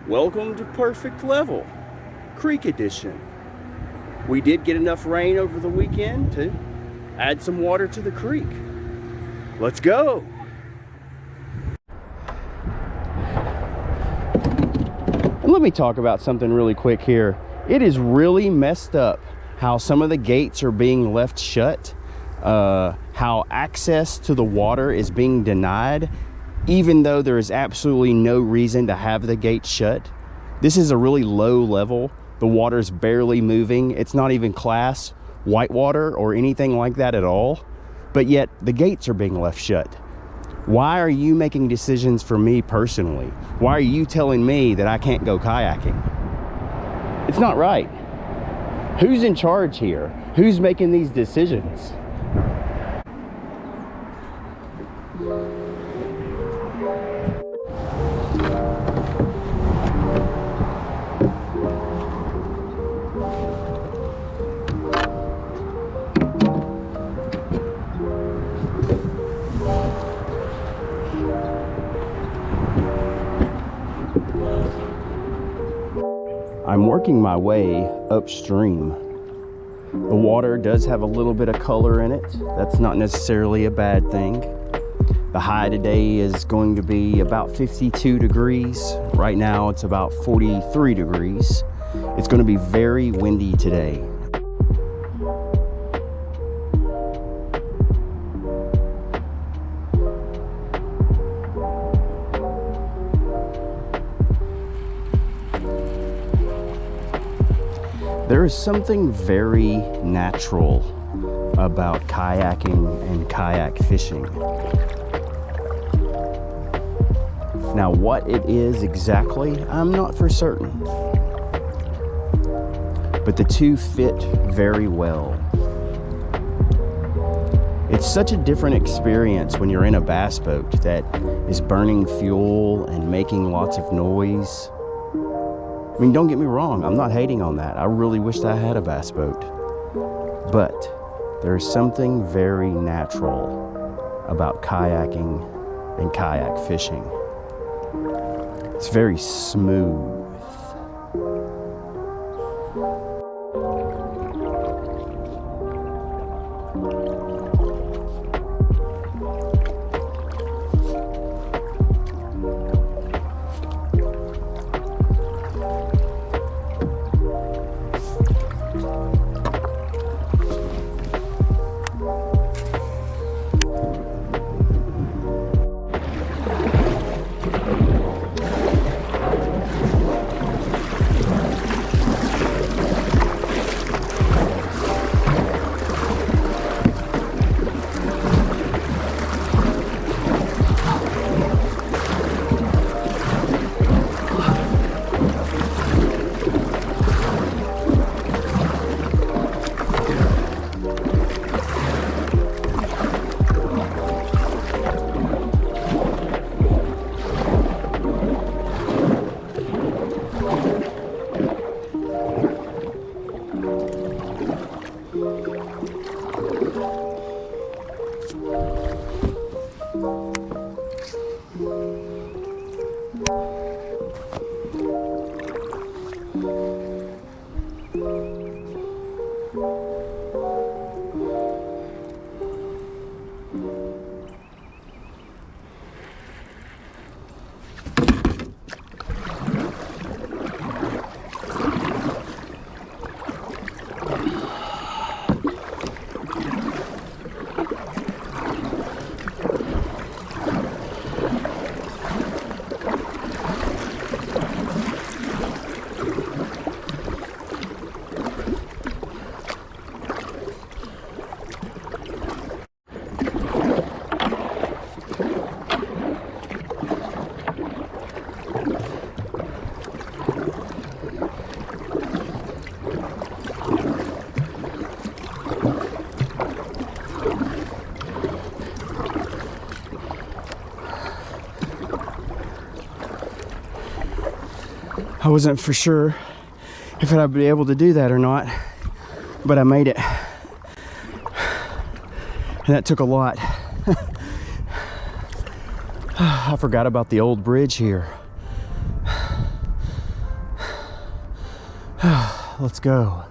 Welcome to Perfect Level, Creek Edition. We did get enough rain over the weekend to add some water to the creek. Let's go. Let me talk about something really quick here. It is really messed up how some of the gates are being left shut, how access to the water is being denied, even though there is absolutely no reason to have the gates shut. This is a really low level. The water's barely moving. It's not even class whitewater or anything like that at all, but yet the gates are being left shut. Why are you making decisions for me personally? Why are you telling me that I can't go kayaking? It's not right. Who's in charge here? Who's making these decisions? I'm working my way upstream. The water does have a little bit of color in it. That's not necessarily a bad thing. The high today is going to be about 52 degrees. Right now it's about 43 degrees. It's going to be very windy today. There is something very natural about kayaking and kayak fishing. Now, what it is exactly, I'm not for certain. But the two fit very well. It's such a different experience when you're in a bass boat that is burning fuel and making lots of noise. I mean, don't get me wrong, I'm not hating on that. I really wished I had a bass boat. But there's something very natural about kayaking and kayak fishing. It's very smooth. I wasn't for sure if I'd be able to do that or not, but I made it. And that took a lot. I forgot about the old bridge here. Let's go.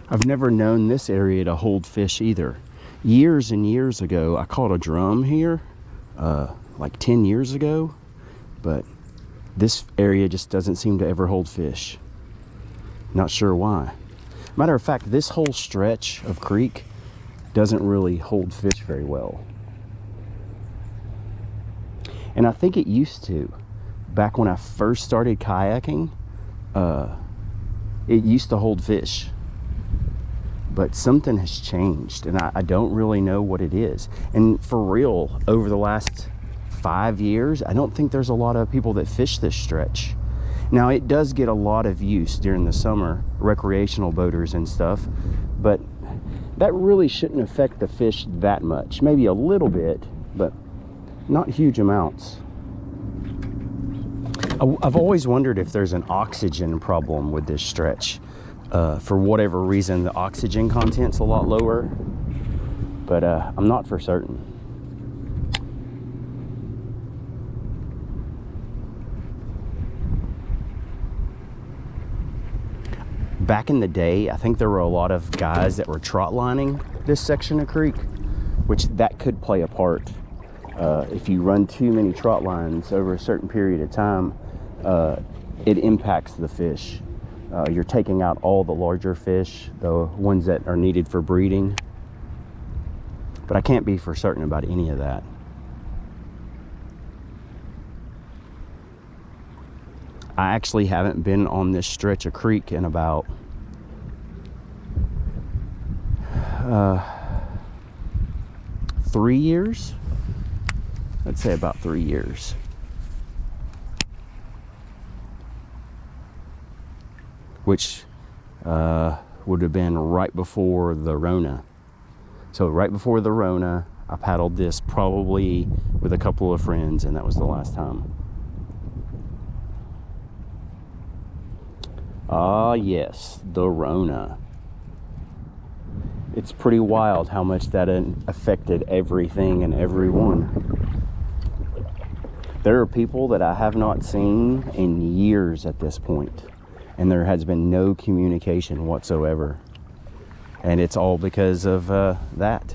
I've never known this area to hold fish either. Years and years ago, I caught a drum here, like 10 years ago, but this area just doesn't seem to ever hold fish. Not sure why. Matter of fact, this whole stretch of creek doesn't really hold fish very well. And I think it used to. Back when I first started kayaking, it used to hold fish. But something has changed, and I don't really know what it is. And for real, over the last 5 years, I don't think there's a lot of people that fish this stretch. Now, it does get a lot of use during the summer, recreational boaters and stuff, but that really shouldn't affect the fish that much. Maybe a little bit, but not huge amounts. I've always wondered if there's an oxygen problem with this stretch. For whatever reason, the oxygen content's a lot lower, but I'm not for certain. Back in the day, I think there were a lot of guys that were trot lining this section of creek, which that could play a part. If you run too many trot lines over a certain period of time, it impacts the fish. You're taking out all the larger fish, the ones that are needed for breeding. But I can't be for certain about any of that. I actually haven't been on this stretch of creek in about 3 years. I'd say about 3 years. Which would have been right before the Rona. So right before the Rona, I paddled this probably with a couple of friends, and that was the last time. Ah, yes, the Rona. It's pretty wild how much that affected everything and everyone. There are people that I have not seen in years at this point, and there has been no communication whatsoever. And it's all because of that.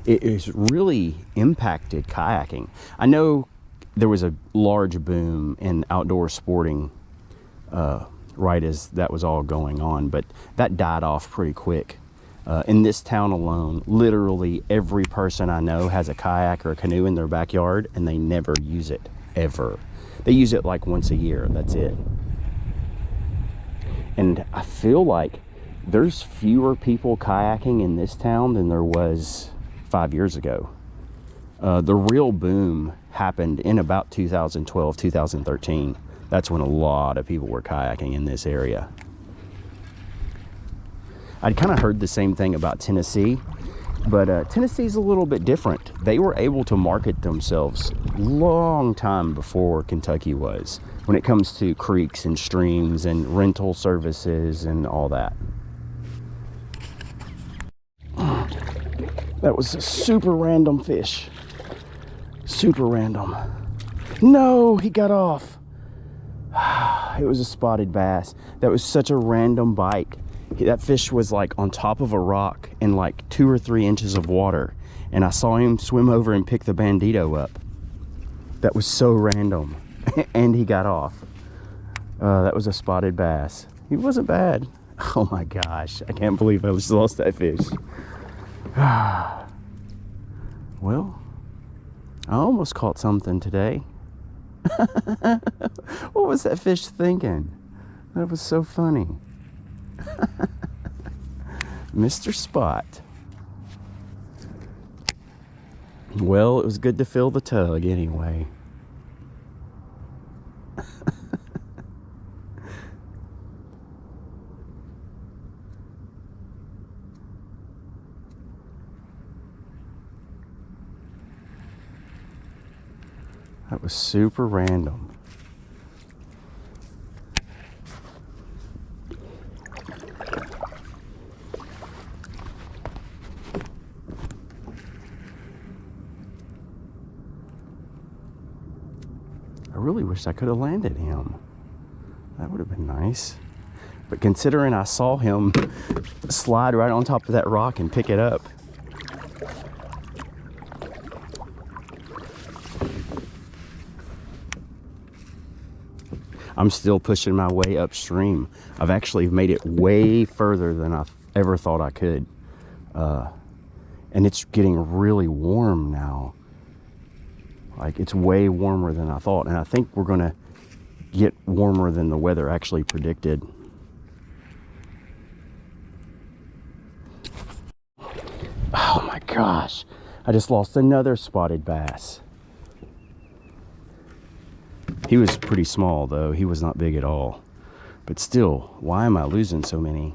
It has really impacted kayaking. I know there was a large boom in outdoor sporting right as that was all going on, but that died off pretty quick. In this town alone, literally every person I know has a kayak or a canoe in their backyard, and they never use it, ever. They use it like once a year, that's it. And I feel like there's fewer people kayaking in this town than there was 5 years ago. The real boom happened in about 2012, 2013. That's when a lot of people were kayaking in this area. I'd kind of heard the same thing about Tennessee, but Tennessee's a little bit different. They were able to market themselves long time before Kentucky was, when it comes to creeks and streams and rental services and all that. That was a super random fish. Super random. No, he got off. It was a spotted bass. That was such a random bite. That fish was like on top of a rock in like 2 or 3 inches of water, and I saw him swim over and pick the bandito up. That was so random. And he got off. That was a spotted bass. He wasn't bad. Oh my gosh, I can't believe I just lost that fish. Well, I almost caught something today. What was that fish thinking? That was so funny. Mr. Spot. Well, it was good to fill the tug anyway. That was super random. I really wish I could have landed him. That would have been nice. But considering I saw him slide right on top of that rock and pick it up. I'm still pushing my way upstream. I've actually made it way further than I ever thought I could. And it's getting really warm now. Like, it's way warmer than I thought. And I think we're gonna get warmer than the weather actually predicted. Oh my gosh. I just lost another spotted bass. He was pretty small though. He was not big at all. But still, why am I losing so many?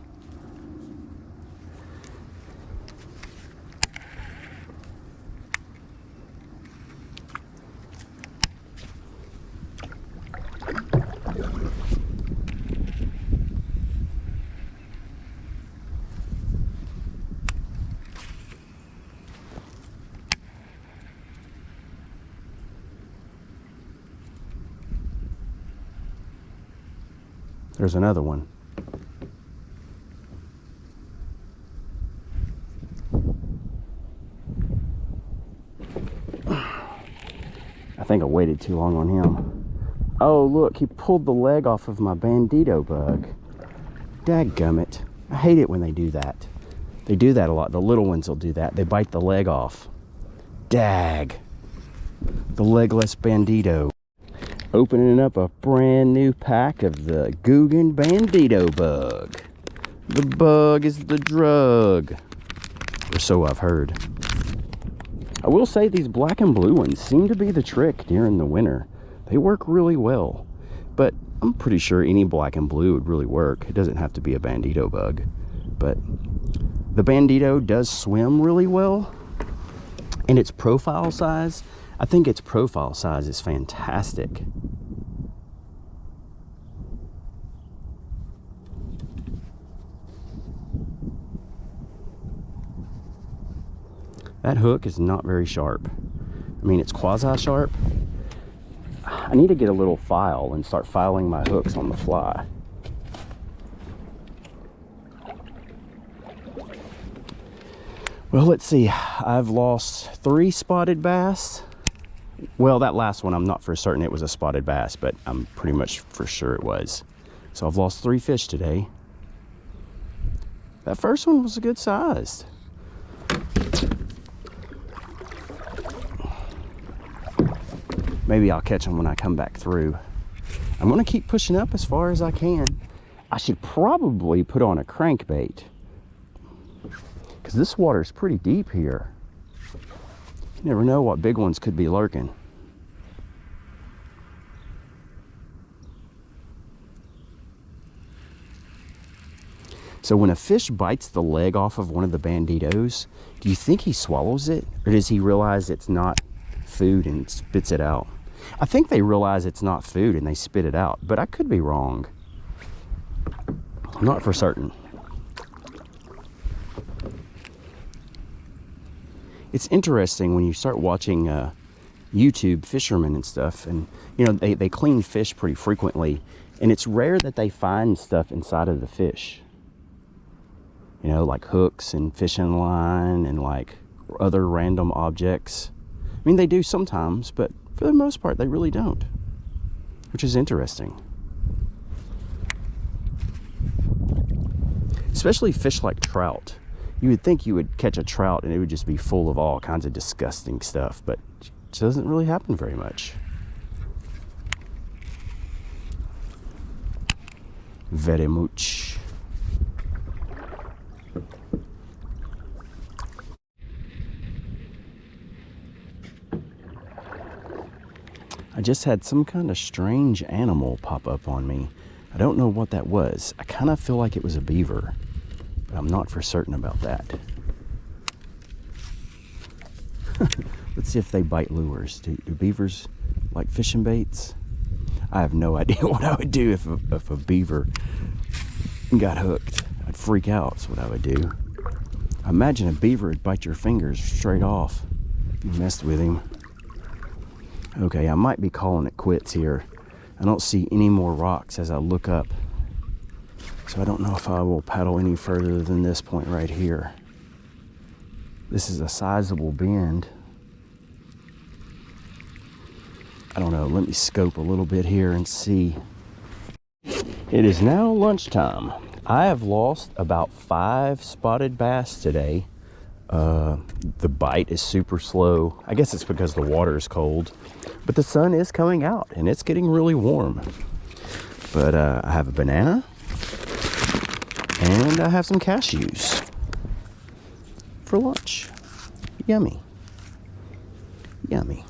There's another one. I think I waited too long on him. Oh, look, he pulled the leg off of my bandito bug. Dadgummit. I hate it when they do that. They do that a lot. The little ones will do that. They bite the leg off. Dag. The legless bandito. Opening up a brand new pack of the Guggen bandito bug. The bug is the drug. Or so I've heard. I will say these black and blue ones seem to be the trick during the winter. They work really well. But I'm pretty sure any black and blue would really work. It doesn't have to be a bandito bug. But the bandito does swim really well. And its profile size, I think its profile size is fantastic. That hook is not very sharp. I mean, it's quasi-sharp. I need to get a little file and start filing my hooks on the fly. Well, let's see. I've lost 3 spotted bass. Well, that last one, I'm not for certain it was a spotted bass, but I'm pretty much for sure it was. So I've lost 3 fish today. That first one was a good size. Maybe I'll catch them when I come back through. I'm gonna keep pushing up as far as I can. I should probably put on a crankbait, because this water is pretty deep here. You never know what big ones could be lurking. So when a fish bites the leg off of one of the banditos, do you think he swallows it? Or does he realize it's not food and spits it out? I think they realize it's not food and they spit it out, but I could be wrong. I'm not for certain. It's interesting when you start watching YouTube fishermen and stuff, and you know, they clean fish pretty frequently, and it's rare that they find stuff inside of the fish. You know, like hooks and fishing line and like other random objects. I mean, they do sometimes, but for the most part, they really don't, which is interesting. Especially fish like trout. You would think you would catch a trout and it would just be full of all kinds of disgusting stuff, but it doesn't really happen very much. Very much. I just had some kind of strange animal pop up on me. I don't know what that was. I kind of feel like it was a beaver, but I'm not for certain about that. Let's see if they bite lures. Do beavers like fishing baits? I have no idea what I would do if a beaver got hooked. I'd freak out, that's what I would do. I imagine a beaver would bite your fingers straight off if you messed with him. Okay, I might be calling it quits here. I don't see any more rocks as I look up, so I don't know if I will paddle any further than this point right here. This is a sizable bend. I don't know, let me scope a little bit here and see. It is now lunchtime. I have lost about 5 spotted bass today. The bite is super slow. I guess it's because the water is cold, but the sun is coming out and it's getting really warm. But I have a banana and I have some cashews for lunch. Yummy. Yummy.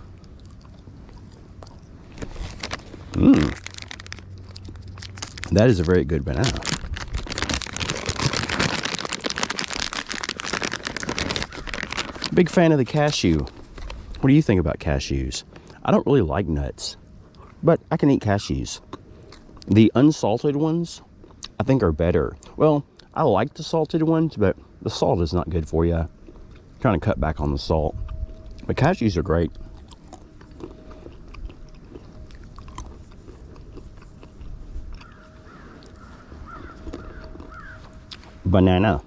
That is a very good banana. Big fan of the cashew. What do you think about cashews? I don't really like nuts, but I can eat cashews. The unsalted ones, I think, are better. Well, I like the salted ones, but the salt is not good for you. I'm trying to cut back on the salt. But cashews are great. Banana.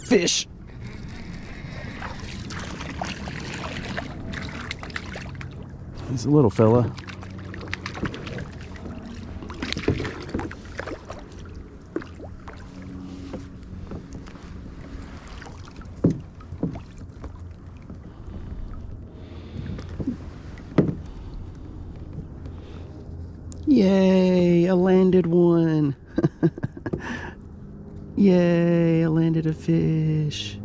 Fish. He's a little fella. Yay, I landed one. Yay, I landed a fish.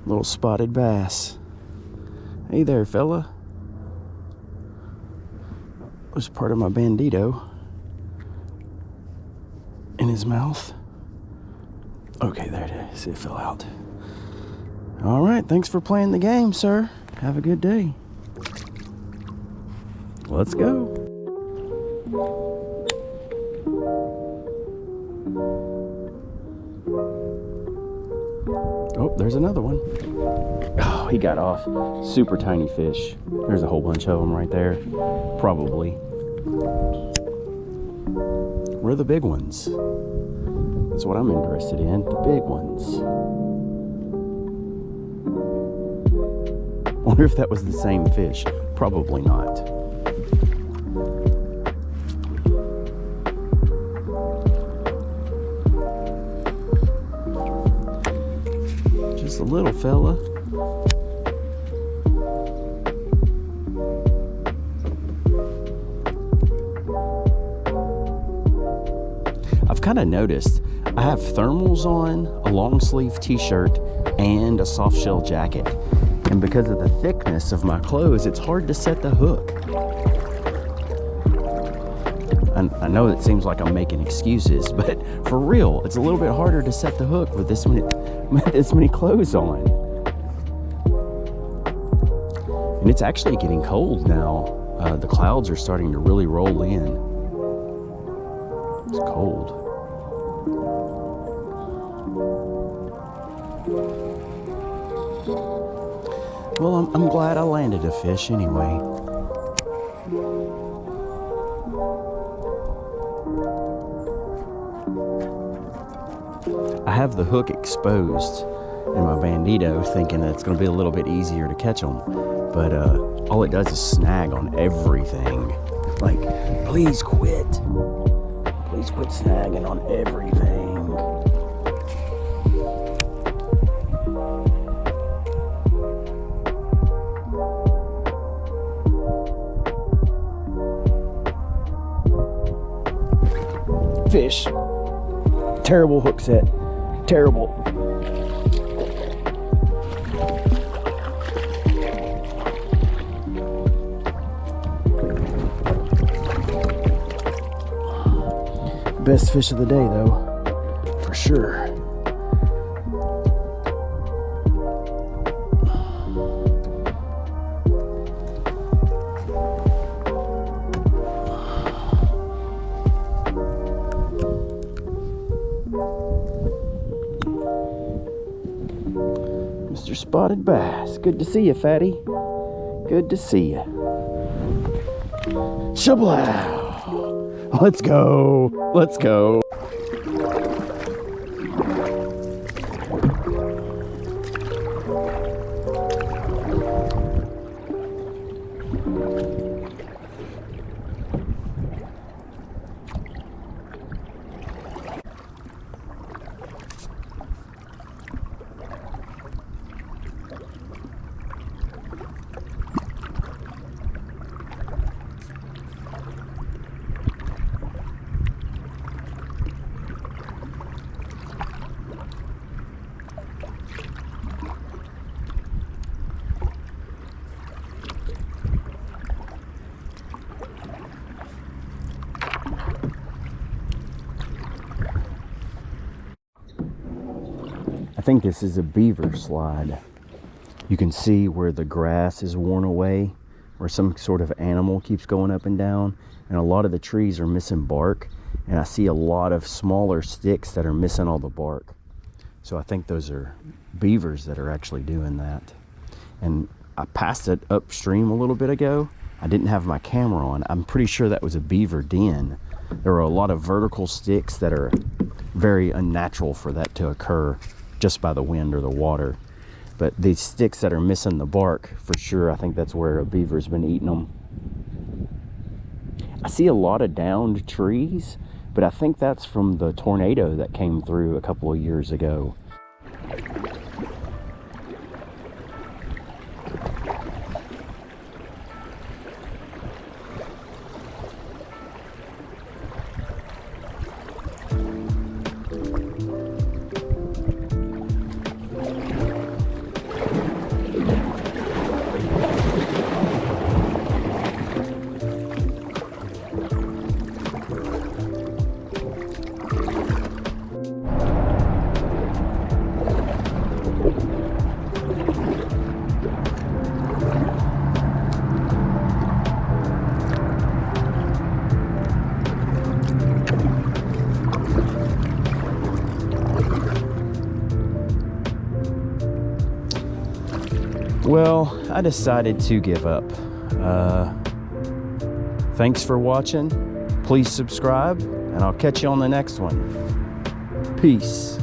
Little spotted bass. Hey there, fella. was part of my bandito in his mouth. Okay, there it is. It fell out. All right, thanks for playing the game, sir. Have a good day. Let's go. Oh, there's another one. Oh, he got off. Super tiny fish. There's a whole bunch of them right there. Probably. Where are the big ones? That's what I'm interested in. The big ones. Wonder if that was the same fish. Probably not. Just a little fella. I've kind of noticed I have thermals on, a long sleeve t-shirt, and a soft shell jacket. And because of the thickness of my clothes, it's hard to set the hook. I know it seems like I'm making excuses, but for real, it's a little bit harder to set the hook with this many clothes on. And it's actually getting cold now. The clouds are starting to really roll in. It's cold. Well, I'm glad I landed a fish anyway. I have the hook exposed in my bandito, thinking that it's going to be a little bit easier to catch them. But all it does is snag on everything. Like, please quit. Please quit snagging on everything. Fish. Terrible hook set. Terrible. Best fish of the day, though, for sure. Mr. Spotted Bass, good to see you, fatty. Good to see you. Shablow! Let's go. Let's go. I think this is a beaver slide. You can see where the grass is worn away, where some sort of animal keeps going up and down, and a lot of the trees are missing bark, and I see a lot of smaller sticks that are missing all the bark. So I think those are beavers that are actually doing that. And I passed it upstream a little bit ago. I didn't have my camera on. I'm pretty sure that was a beaver den. There are a lot of vertical sticks that are very unnatural for that to occur just by the wind or the water. But these sticks that are missing the bark, for sure, I think that's where a beaver's been eating them. I see a lot of downed trees, but I think that's from the tornado that came through a couple of years ago. Well, I decided to give up. Thanks for watching. Please subscribe, and I'll catch you on the next one. Peace.